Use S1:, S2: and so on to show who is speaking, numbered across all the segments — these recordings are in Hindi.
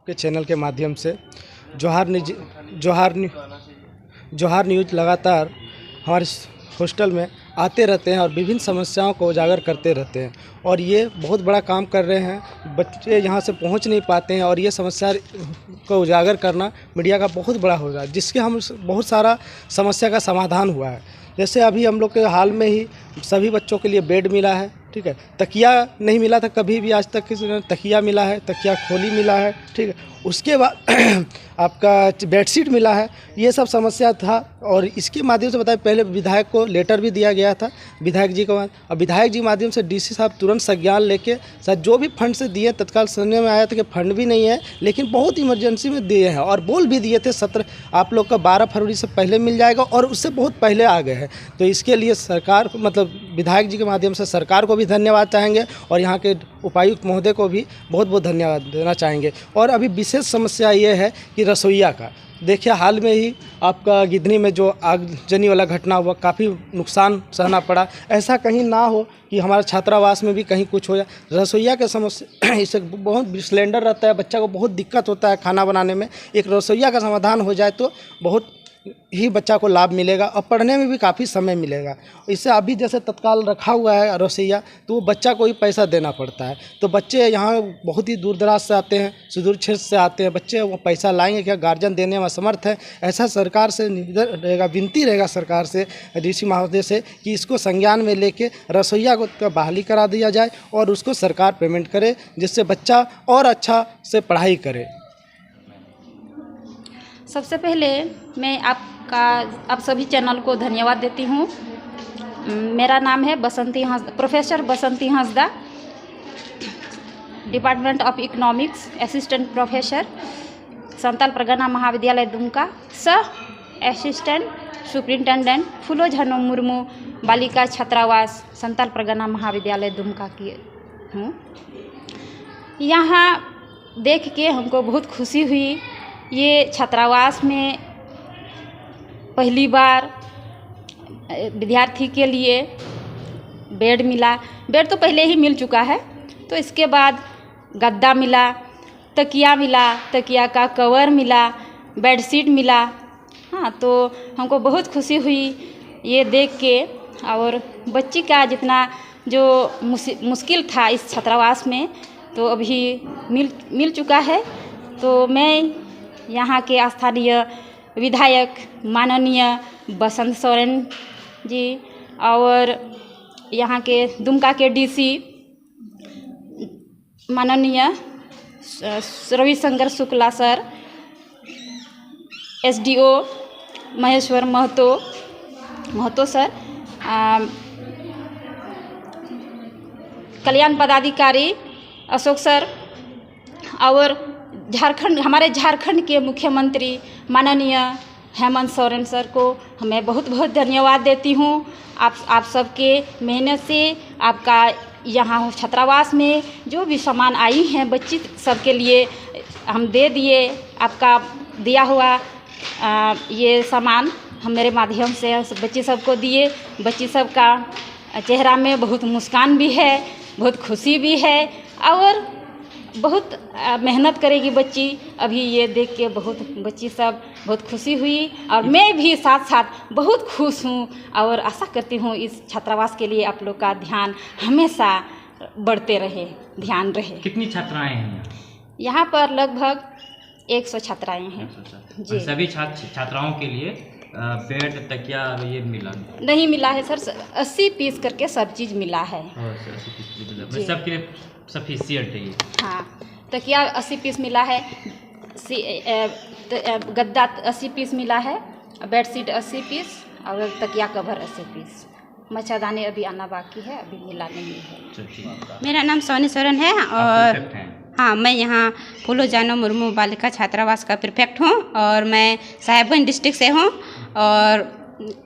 S1: के चैनल के माध्यम से जोहार न्यूज लगातार हमारे हॉस्टल में आते रहते हैं और विभिन्न समस्याओं को उजागर करते रहते हैं और ये बहुत बड़ा काम कर रहे हैं। बच्चे यहाँ से पहुँच नहीं पाते हैं और ये समस्या को उजागर करना मीडिया का बहुत बड़ा होगा, जिसके हम बहुत सारा समस्या का समाधान हुआ है। जैसे अभी हम लोग के हाल में ही सभी बच्चों के लिए बेड मिला है, ठीक है। तकिया नहीं मिला था कभी भी आज तक, किसी ने तकिया मिला है, तकिया खोली मिला है, ठीक है। उसके बाद आपका बेडशीट मिला है। ये सब समस्या था और इसके माध्यम से बताए पहले विधायक को लेटर भी दिया गया था विधायक जी को, और विधायक जी माध्यम से डीसी साहब तुरंत संज्ञान लेके सर जो भी फंड से दिए तत्काल सुनने में आया था कि फंड भी नहीं है, लेकिन बहुत इमरजेंसी में दिए हैं और बोल भी दिए थे 17 आप लोग का 12 फरवरी से पहले मिल जाएगा और उससे बहुत पहले आ गए हैं। तो इसके लिए सरकार मतलब विधायक जी के माध्यम से सरकार को भी धन्यवाद चाहेंगे और यहाँ के उपायुक्त महोदय को भी बहुत बहुत धन्यवाद देना चाहेंगे। और अभी विशेष समस्या ये है कि रसोइया का देखिए, हाल में ही आपका गिधनी में जो आगजनी वाला घटना हुआ, काफ़ी नुकसान सहना पड़ा। ऐसा कहीं ना हो कि हमारे छात्रावास में भी कहीं कुछ हो जाए। रसोइया के समस्या इससे बहुत सिलेंडर रहता है, बच्चा को बहुत दिक्कत होता है खाना बनाने में। एक रसोइया का समाधान हो जाए तो बहुत ही बच्चा को लाभ मिलेगा और पढ़ने में भी काफ़ी समय मिलेगा। इससे अभी जैसे तत्काल रखा हुआ है रसोइया, तो वो बच्चा को ही पैसा देना पड़ता है। तो बच्चे यहाँ बहुत ही दूर दराज से आते हैं, सुदूर क्षेत्र से आते हैं बच्चे, वो पैसा लाएंगे क्या? गार्जियन देने में असमर्थ है। ऐसा सरकार से निवेदन रहेगा, विनती रहेगा सरकार से, डीसी महोदय से, कि इसको संज्ञान में लेके रसोइया को बहाली करा दिया जाए और उसको सरकार पेमेंट करे, जिससे बच्चा और अच्छा से पढ़ाई करे।
S2: सबसे पहले मैं आप सभी चैनल को धन्यवाद देती हूँ। मेरा नाम है professor Basanti Hansda, department of economics, assistant professor, Santal Pargana महाविद्यालय दुमका, सह असिस्टेंट सुपरिंटेंडेंट फूलो झनो मुर्मू बालिका छात्रावास, संताल परगना महाविद्यालय दुमका की हूँ। यहाँ देख के हमको बहुत खुशी हुई। ये छात्रावास में पहली बार विद्यार्थी के लिए बेड मिला। बेड तो पहले ही मिल चुका है, तो इसके बाद गद्दा मिला, तकिया मिला, तकिया का कवर मिला, बेडशीट मिला। हाँ, तो हमको बहुत खुशी हुई ये देख के। और बच्ची का जितना जो मुश्किल था इस छात्रावास में, तो अभी मिल चुका है। तो मैं यहाँ के स्थानीय विधायक माननीय बसंत सोरेन जी और यहाँ के दुमका के डीसी माननीय Ravishankar Shukla sir, SDO Maheshwar Mahato sir, कल्याण पदाधिकारी अशोक सर और हमारे झारखंड के मुख्यमंत्री माननीय हेमंत सोरेन सर को मैं बहुत बहुत धन्यवाद देती हूँ। आप सबके मेहनत से आपका यहाँ छात्रावास में जो भी सामान आई हैं बच्ची सबके लिए हम दे दिए। आपका दिया हुआ ये सामान हम मेरे माध्यम से बच्ची सबको दिए। बच्ची सब का चेहरा में बहुत मुस्कान भी है, बहुत खुशी भी है और बहुत मेहनत करेगी बच्ची। अभी ये देख के बच्ची सब बहुत खुशी हुई और मैं भी साथ साथ बहुत खुश हूँ और आशा करती हूँ इस छात्रावास के लिए आप लोग का ध्यान हमेशा बढ़ते रहे, ध्यान रहे।
S3: कितनी छात्राएं हैं
S2: यहाँ पर? लगभग 100 छात्राएं हैं जी।
S3: सभी छात्राओं के लिए बेड तकिया ये मिला
S2: नहीं मिला है सर, 80 पीस करके सब चीज़ मिला है।
S3: 80 पीस सबके लिए सफिशिएंट है ये।
S2: हाँ, तकिया 80 पीस मिला है, गद्दा 80 पीस मिला है, बेडशीट 80 पीस और तकिया कवर 80 पीस। मच्छरदानी अभी आना बाकी है, अभी मिला नहीं है।
S4: मेरा नाम सोनी सोरेन है और हाँ, मैं यहाँ फूलो जानो मुर्मू बालिका छात्रावास का प्रीफेक्ट हूँ और मैं साहेबगंज डिस्ट्रिक्ट से हूँ और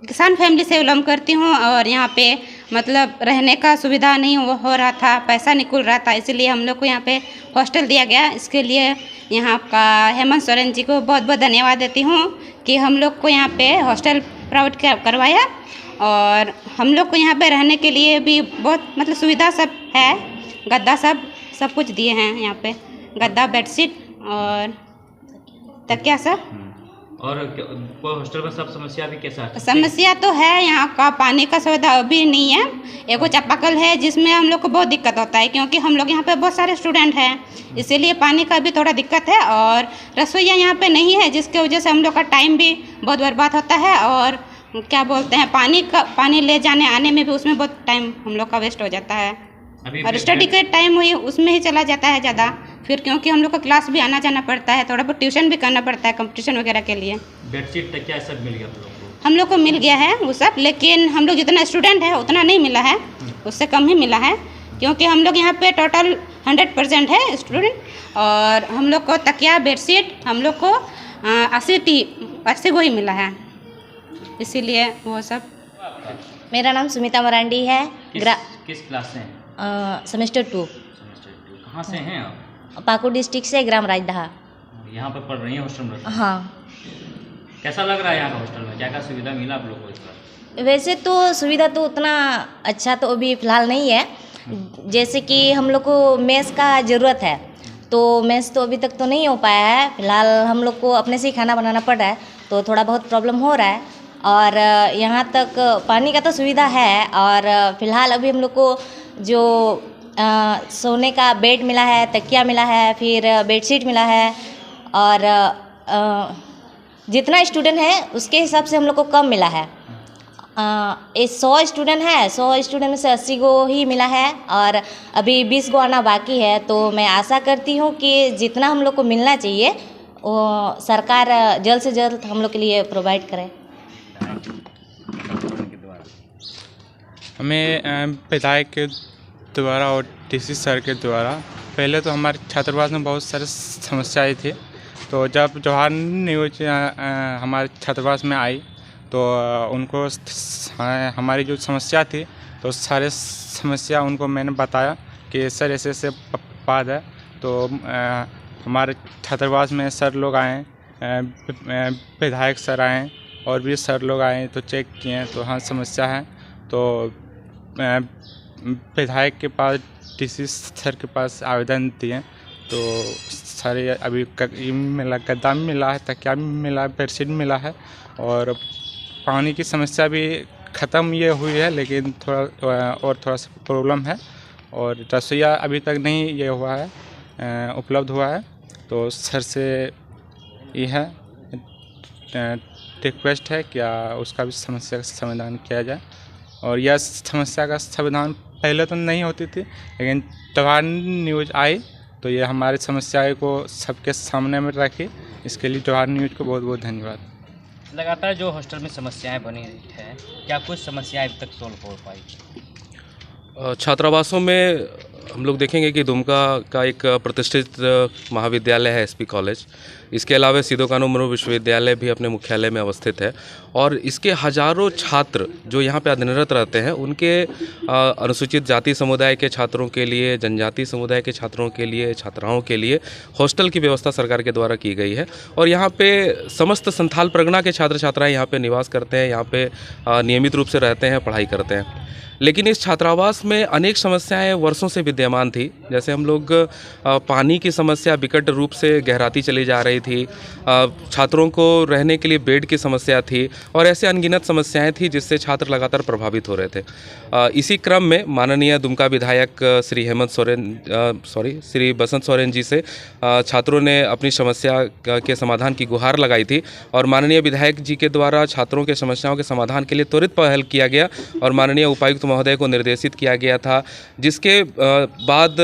S4: किसान फैमिली से बिलोंग करती हूँ। और यहाँ पे मतलब रहने का सुविधा नहीं हो रहा था, पैसा निकल रहा था, इसीलिए हम लोग को यहाँ पे हॉस्टल दिया गया। इसके लिए यहाँ का हेमंत सोरेन जी को बहुत बहुत धन्यवाद देती हूँ कि हम लोग को यहाँ पे हॉस्टल प्रोवाइड करवाया और हम लोग को यहाँ पे रहने के लिए भी बहुत मतलब सुविधा सब है। गद्दा सब कुछ दिए हैं यहाँ पे, गद्दा बेडशीट और तकिया सर।
S3: और कोई हॉस्टल में सब समस्या भी कैसा है?
S4: समस्या तो है, यहाँ का पानी का सुविधा अभी नहीं है। एगो चापाकल है जिसमें हम लोग को बहुत दिक्कत होता है, क्योंकि हम लोग यहाँ पे बहुत सारे स्टूडेंट हैं, इसीलिए पानी का भी थोड़ा दिक्कत है। और रसोईया यहाँ पे नहीं है, जिसके वजह से हम लोग का टाइम भी बहुत बर्बाद होता है। और क्या बोलते हैं, पानी ले जाने आने में भी उसमें बहुत टाइम हम लोग का वेस्ट हो जाता है। और स्टडी के टाइम हुई उसमें ही चला जाता है ज़्यादा, फिर क्योंकि हम लोग का क्लास भी आना जाना पड़ता है, थोड़ा बहुत ट्यूशन भी करना पड़ता है कंपटीशन वगैरह के लिए।
S3: बेडशीट तकिया सब मिल गया
S4: हम लोग को मिल गया है वो सब, लेकिन हम लोग जितना स्टूडेंट है उतना नहीं मिला है, उससे कम ही मिला है, क्योंकि हम लोग यहाँ पे टोटल 100% है स्टूडेंट। और हम लोग को तकिया बेडशीट हम लोग को 80 को ही मिला है, इसीलिए वो सब।
S5: मेरा नाम सुमिता मरांडी है।
S3: किस क्लास से हैं?
S5: सेमेस्टर 2।
S3: कहाँ से हैं आप?
S5: पाकुड़ डिस्ट्रिक्ट से, ग्राम राजदहा।
S3: यहाँ पर पढ़ रही हैं हॉस्टल में?
S5: हाँ।
S3: कैसा लग रहा है यहाँ का हॉस्टल में? क्या क्या सुविधा मिला आप लोग को इस बार?
S5: वैसे तो सुविधा तो उतना अच्छा तो अभी फ़िलहाल नहीं है, जैसे कि हम लोग को मेस का ज़रूरत है, तो मेस तो अभी तक तो नहीं हो पाया है। फ़िलहाल हम लोग को अपने से ही खाना बनाना पड़ रहा है, तो थोड़ा बहुत प्रॉब्लम हो रहा है। और यहाँ तक पानी का तो सुविधा है, और फ़िलहाल अभी हम लोग को जो सोने का बेड मिला है, तकिया मिला है, फिर बेडशीट मिला है। और जितना स्टूडेंट है उसके हिसाब से हम लोग को कम मिला है। 100 स्टूडेंट है, 100 स्टूडेंट में से 80 को ही मिला है, और अभी 20 को आना बाकी है। तो मैं आशा करती हूँ कि जितना हम लोग को मिलना चाहिए वो सरकार जल्द से जल्द हम लोग के लिए प्रोवाइड करे।
S6: हमें विधायक के द्वारा और टीसी सर के द्वारा पहले तो हमारे छात्रावास में बहुत सारी समस्याएं थी, तो जब जवाहर न्यूज हमारे छात्रावास में आई तो उनको हमारी जो समस्या थी तो सारे समस्या उनको मैंने बताया कि सर ऐसे ऐसे बात है। तो हमारे छात्रावास में सर लोग आए, विधायक सर आए और भी सर लोग आए, तो चेक किए तो हाँ समस्या है। तो विधायक के पास टीसी सर के पास आवेदन दिए, तो सारे अभी मिला, गद्दा मिला है, तकिया मिला है, बेडशीट मिला है, और पानी की समस्या भी ख़त्म ये हुई है, लेकिन थोड़ा सा प्रॉब्लम है। और रसोईया अभी तक नहीं ये हुआ है, उपलब्ध हुआ है। तो सर से ये है रिक्वेस्ट है क्या उसका भी समस्या का समाधान किया जाए। और यह समस्या का समाधान पहले तो नहीं होती थी, लेकिन जवाहर न्यूज आई तो ये हमारी समस्याएं को सबके सामने में रखी। इसके लिए जवाहर न्यूज को बहुत बहुत धन्यवाद।
S3: लगातार जो हॉस्टल में समस्याएं बनी हैं, क्या कुछ समस्याएं अभी तक सोल्व हो पाई?
S7: छात्रावासों में हम लोग देखेंगे कि दुमका का एक प्रतिष्ठित महाविद्यालय है एसपी कॉलेज। इसके अलावा सिधो कानू मुर्मू विश्वविद्यालय भी अपने मुख्यालय में अवस्थित है, और इसके हजारों छात्र जो यहाँ पे अध्ययनरत रहते हैं उनके अनुसूचित जाति समुदाय के छात्रों के लिए, जनजाति समुदाय के छात्रों के लिए, छात्राओं के लिए हॉस्टल की व्यवस्था सरकार के द्वारा की गई है। और यहाँ पे समस्त संथाल परगना के छात्र छात्राएँ यहाँ पे निवास करते हैं, यहाँ पे नियमित रूप से रहते हैं, पढ़ाई करते हैं। लेकिन इस छात्रावास में अनेक समस्याएं वर्षों से विद्यमान थी। जैसे हम लोग पानी की समस्या विकट रूप से गहराती चली जा रही थी, छात्रों को रहने के लिए बेड की समस्या थी, और ऐसे अनगिनत समस्याएं थी जिससे छात्र लगातार प्रभावित हो रहे थे। इसी क्रम में माननीय दुमका विधायक श्री बसंत सोरेन जी से छात्रों ने अपनी समस्या के समाधान की गुहार लगाई थी, और माननीय विधायक जी के द्वारा छात्रों के समस्याओं के समाधान के लिए त्वरित पहल किया गया और माननीय उपायुक्त महोदय को निर्देशित किया गया था, जिसके बाद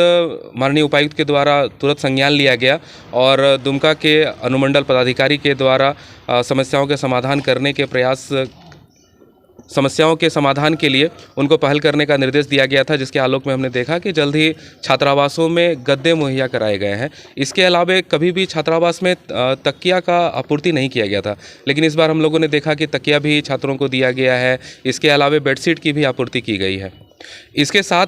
S7: माननीय उपायुक्त के द्वारा तुरंत संज्ञान लिया गया और दुमका के अनुमंडल पदाधिकारी के द्वारा समस्याओं के समाधान करने के प्रयास, समस्याओं के समाधान के लिए उनको पहल करने का निर्देश दिया गया था, जिसके आलोक में हमने देखा कि जल्द ही छात्रावासों में गद्दे मुहैया कराए गए हैं। इसके अलावा कभी भी छात्रावास में तकिया का आपूर्ति नहीं किया गया था, लेकिन इस बार हम लोगों ने देखा कि तकिया भी छात्रों को दिया गया है। इसके अलावा बेडशीट की भी आपूर्ति की गई है। इसके साथ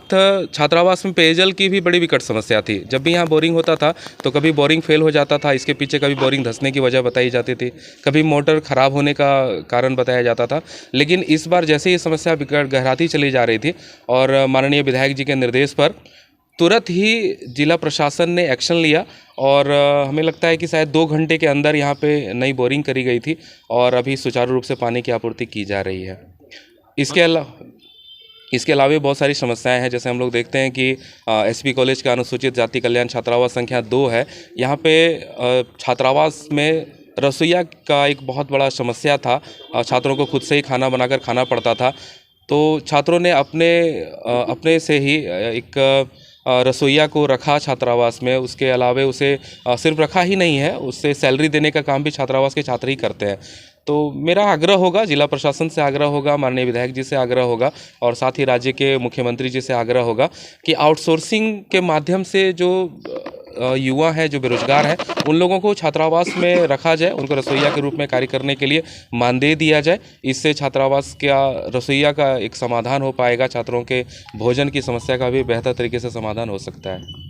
S7: छात्रावास में पेयजल की भी बड़ी विकट समस्या थी। जब भी यहाँ बोरिंग होता था तो कभी बोरिंग फेल हो जाता था, इसके पीछे कभी बोरिंग धंसने की वजह बताई जाती थी, कभी मोटर ख़राब होने का कारण बताया जाता था। लेकिन इस बार जैसे ये समस्या विकट गहराती चली जा रही थी और माननीय विधायक जी के निर्देश पर तुरंत ही जिला प्रशासन ने एक्शन लिया और हमें लगता है कि शायद 2 घंटे के अंदर यहाँ पे नई बोरिंग करी गई थी और अभी सुचारू रूप से पानी की आपूर्ति की जा रही है। इसके अलावा बहुत सारी समस्याएं हैं। जैसे हम लोग देखते हैं कि एसपी कॉलेज का अनुसूचित जाति कल्याण छात्रावास संख्या 2 है। यहाँ पे छात्रावास में रसोइया का एक बहुत बड़ा समस्या था। छात्रों को खुद से ही खाना बनाकर खाना पड़ता था। तो छात्रों ने अपने से ही एक रसोइया को रखा छात्रावास में। उसके अलावा उसे सिर्फ रखा ही नहीं है, उससे सैलरी देने का काम भी छात्रावास के छात्र ही करते हैं। तो मेरा आग्रह होगा, जिला प्रशासन से आग्रह होगा, माननीय विधायक जी से आग्रह होगा और साथ ही राज्य के मुख्यमंत्री जी से आग्रह होगा कि आउटसोर्सिंग के माध्यम से जो युवा हैं, जो बेरोजगार हैं, उन लोगों को छात्रावास में रखा जाए, उनको रसोइया के रूप में कार्य करने के लिए मानदेय दिया जाए। इससे छात्रावास का रसोइया का एक समाधान हो पाएगा। छात्रों के भोजन की समस्या का भी बेहतर तरीके से समाधान हो सकता है।